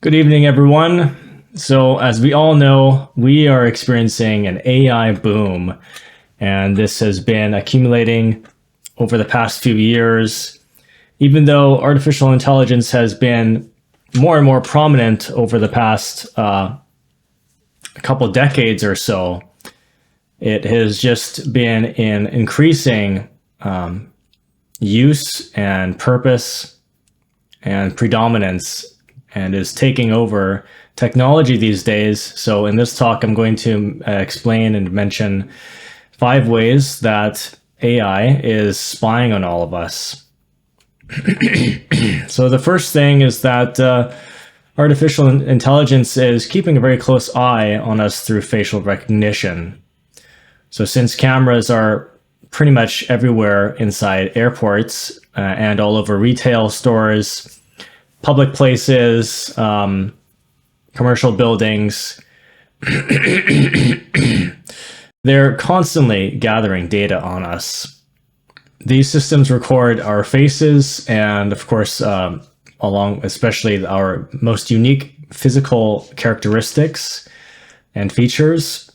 Good evening, everyone. So, as we all know, we are experiencing an AI boom, and this has been accumulating over the past few years. Even though artificial intelligence has been more and more prominent over the past couple decades or so, it has just been in increasing use and purpose and predominance, and is taking over technology these days. So in this talk, I'm going to explain and mention 5 ways that AI is spying on all of us. So the first thing is that artificial intelligence is keeping a very close eye on us through facial recognition. So since cameras are pretty much everywhere inside airports and all over retail stores, public places, commercial buildings, they're constantly gathering data on us. These systems record our faces and, of course, especially our most unique physical characteristics and features,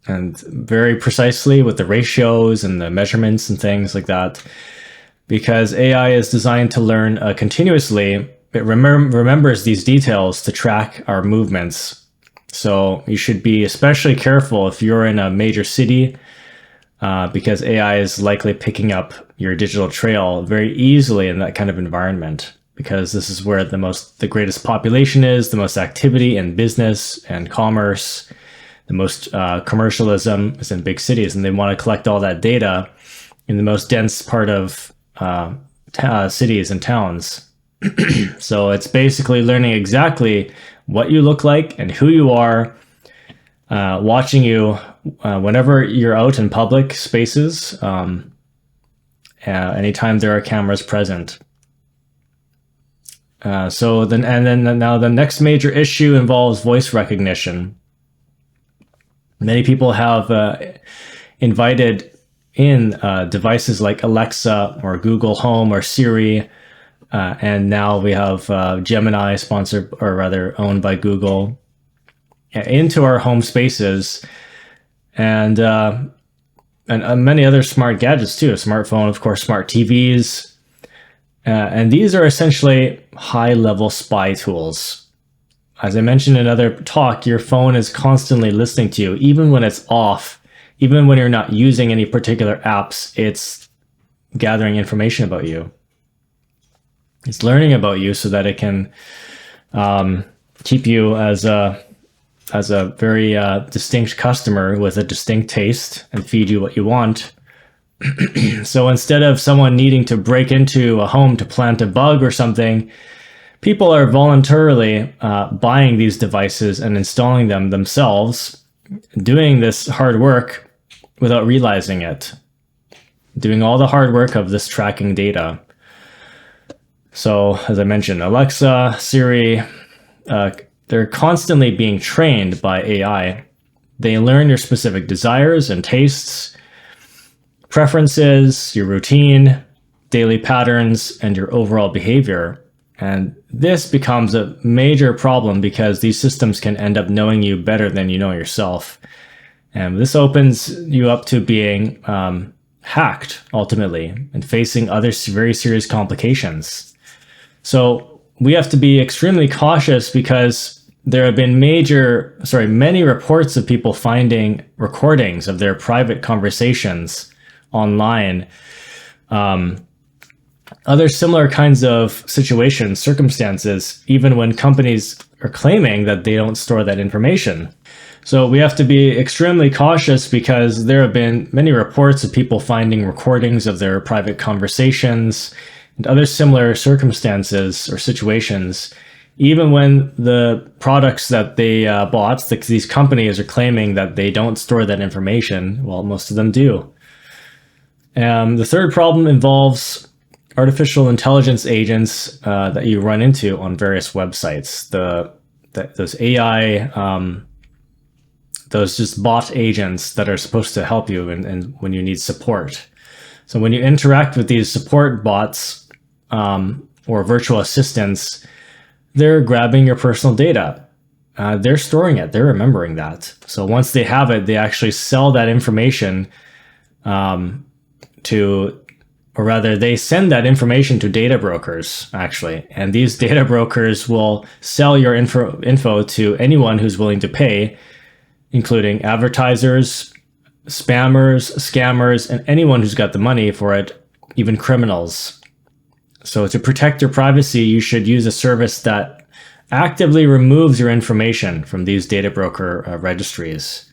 and very precisely with the ratios and the measurements and things like that. Because AI is designed to learn continuously, it remembers these details to track our movements. So you should be especially careful if you're in a major city, because AI is likely picking up your digital trail very easily in that kind of environment, because this is where the greatest population is, the most activity in business and commerce, the most commercialism is in big cities, and they want to collect all that data in the most dense part of cities and towns. So it's basically learning exactly what you look like and who you are, watching you whenever you're out in public spaces, anytime there are cameras present. Now the next major issue involves voice recognition. Many people have invited in devices like Alexa or Google Home or Siri, and now we have Gemini, sponsored or rather owned by Google, into our home spaces, and many other smart gadgets too. A smartphone, of course, smart TVs, and these are essentially high-level spy tools. As I mentioned in another talk, your phone is constantly listening to you, even when it's off, even when you're not using any particular apps. It's gathering information about you. It's learning about you so that it can keep you as a very distinct customer with a distinct taste and feed you what you want. So instead of someone needing to break into a home to plant a bug or something, people are voluntarily buying these devices and installing them themselves, doing this hard work without realizing it, doing all the hard work of this tracking data. So, as I mentioned, Alexa, Siri, they're constantly being trained by AI. They learn your specific desires and tastes, preferences, your routine, daily patterns, and your overall behavior. And this becomes a major problem because these systems can end up knowing you better than you know yourself. And this opens you up to being hacked, ultimately, and facing other very serious complications. So we have to be extremely cautious because there have been many reports of people finding recordings of their private conversations online. Other similar kinds of circumstances, even when companies are claiming that they don't store that information. So we have to be extremely cautious because there have been many reports of people finding recordings of their private conversations and other similar circumstances or situations, even when the products that they bought, these companies are claiming that they don't store that information. Well, most of them do. The third problem involves artificial intelligence agents that you run into on various websites. Those AI, those just bot agents that are supposed to help you and when you need support. So when you interact with these support bots or virtual assistants, they're grabbing your personal data. They're storing it. They're remembering that. So once they have it, they actually sell that information or rather, they send that information to data brokers, actually. And these data brokers will sell your info to anyone who's willing to pay, including advertisers, spammers, scammers, and anyone who's got the money for it, even criminals. So to protect your privacy, you should use a service that actively removes your information from these data broker registries.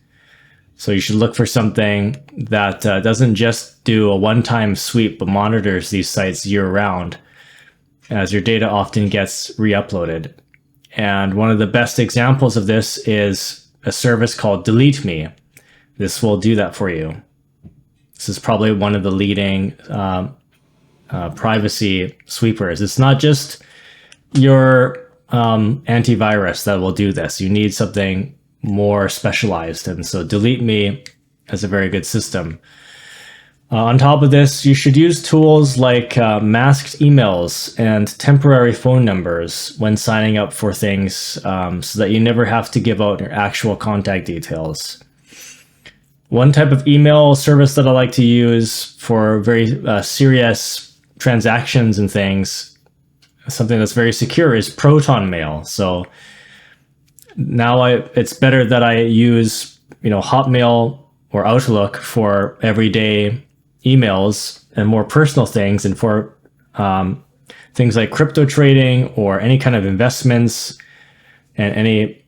So you should look for something that doesn't just do a one-time sweep, but monitors these sites year-round, as your data often gets re-uploaded. And one of the best examples of this is a service called Deleteme. This will do that for you. This is probably one of the leading privacy sweepers. It's not just your antivirus that will do this. You need something more specialized, and so Deleteme is a very good system. On top of this, you should use tools like masked emails and temporary phone numbers when signing up for things, so that you never have to give out your actual contact details. One type of email service that I like to use for very serious transactions and things, something that's very secure, is Protonmail. So now it's better that I use, Hotmail or Outlook for everyday emails and more personal things, and for things like crypto trading or any kind of investments and any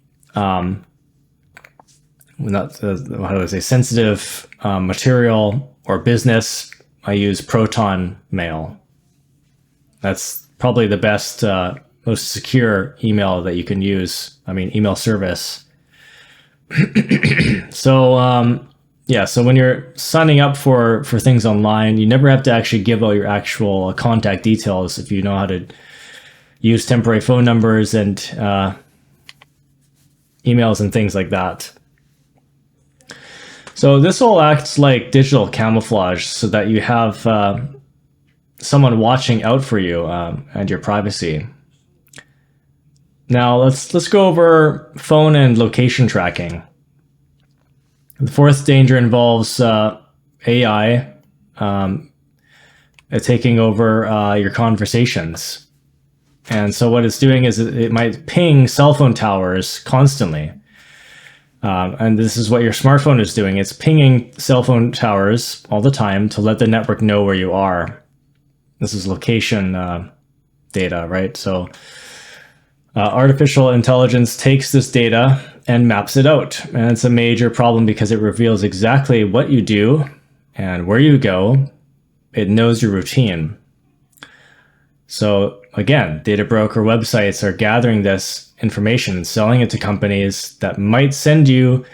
sensitive material or business, I use Protonmail. That's probably the best, most secure email that you can use. Email service. So, so when you're signing up for things online, you never have to actually give out your actual contact details if you know how to use temporary phone numbers and emails and things like that. So this all acts like digital camouflage, so that you have someone watching out for you and your privacy. Now let's go over phone and location tracking. The fourth danger involves AI taking over your conversations. And so what it's doing is it might ping cell phone towers constantly. And this is what your smartphone is doing. It's pinging cell phone towers all the time to let the network know where you are. This is location data, right? So artificial intelligence takes this data and maps it out. And it's a major problem because it reveals exactly what you do and where you go. It knows your routine. So again, data broker websites are gathering this information and selling it to companies that might send you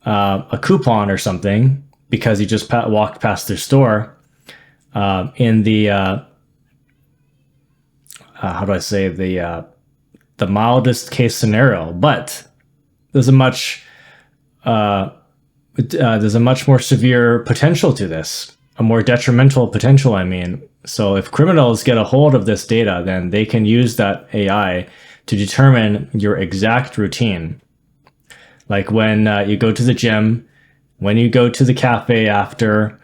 a coupon or something because you just walked past their store in the the mildest case scenario. But there's a much more severe potential to this, a more detrimental potential, So if criminals get a hold of this data, then they can use that AI to determine your exact routine. Like when you go to the gym, when you go to the cafe after,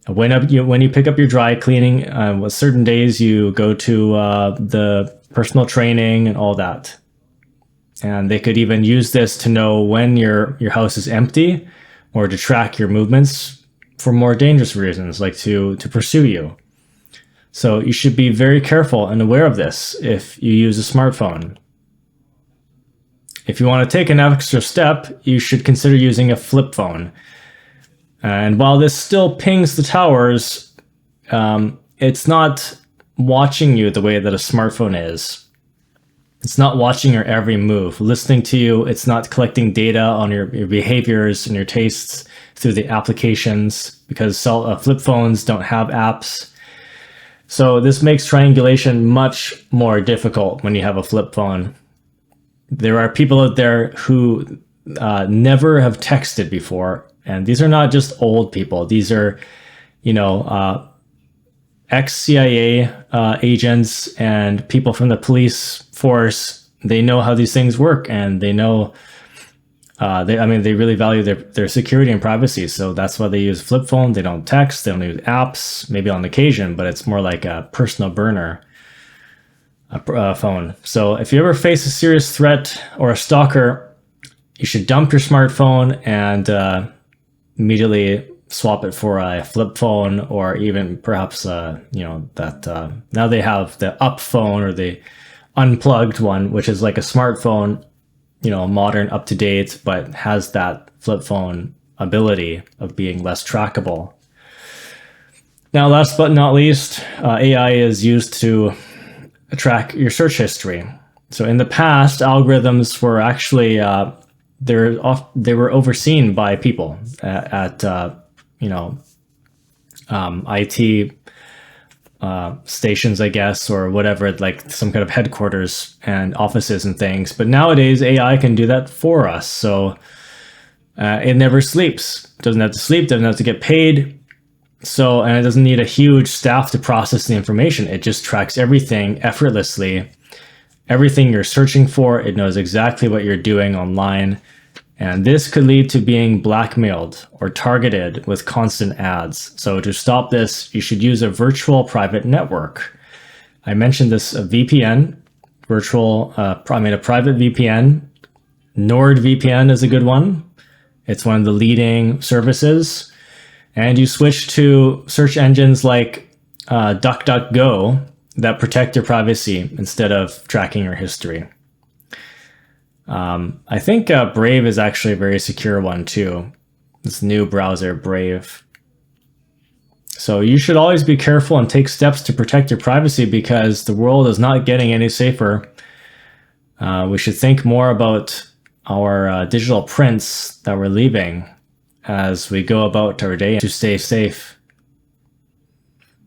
when you pick up your dry cleaning, what certain days you go to the personal training and all that. And they could even use this to know when your house is empty, or to track your movements for more dangerous reasons, like to pursue you. So you should be very careful and aware of this if you use a smartphone. If you want to take an extra step, you should consider using a flip phone. And while this still pings the towers, it's not watching you the way that a smartphone is. It's not watching your every move, listening to you. It's not collecting data on your behaviors and your tastes through the applications, because flip phones don't have apps. So this makes triangulation much more difficult when you have a flip phone. There are people out there who never have texted before, and these are not just old people. These are, ex-CIA agents and people from the police force they know how these things work, and they know they really value their security and privacy. So that's why they use flip phone. They don't text. They don't use apps. Maybe on occasion, but it's more like a personal burner phone. So if you ever face a serious threat or a stalker, you should dump your smartphone and immediately swap it for a flip phone, or even perhaps now they have the up phone or the unplugged one, which is like a smartphone, modern, up to date, but has that flip phone ability of being less trackable. Now, last but not least, AI is used to track your search history. So in the past, algorithms were actually they were overseen by people at IT stations, I guess, or whatever, like some kind of headquarters and offices and things. But nowadays, AI can do that for us. So it never sleeps. Doesn't have to sleep. Doesn't have to get paid. So, and it doesn't need a huge staff to process the information. It just tracks everything effortlessly. Everything you're searching for, it knows exactly what you're doing online. And this could lead to being blackmailed or targeted with constant ads. So to stop this, you should use a virtual private network. I mentioned this, a VPN, a private VPN. NordVPN is a good one. It's one of the leading services. And you switch to search engines like DuckDuckGo that protect your privacy instead of tracking your history. I think Brave is actually a very secure one too. This new browser, Brave. So you should always be careful and take steps to protect your privacy, because the world is not getting any safer. We should think more about our digital prints that we're leaving as we go about our day to stay safe.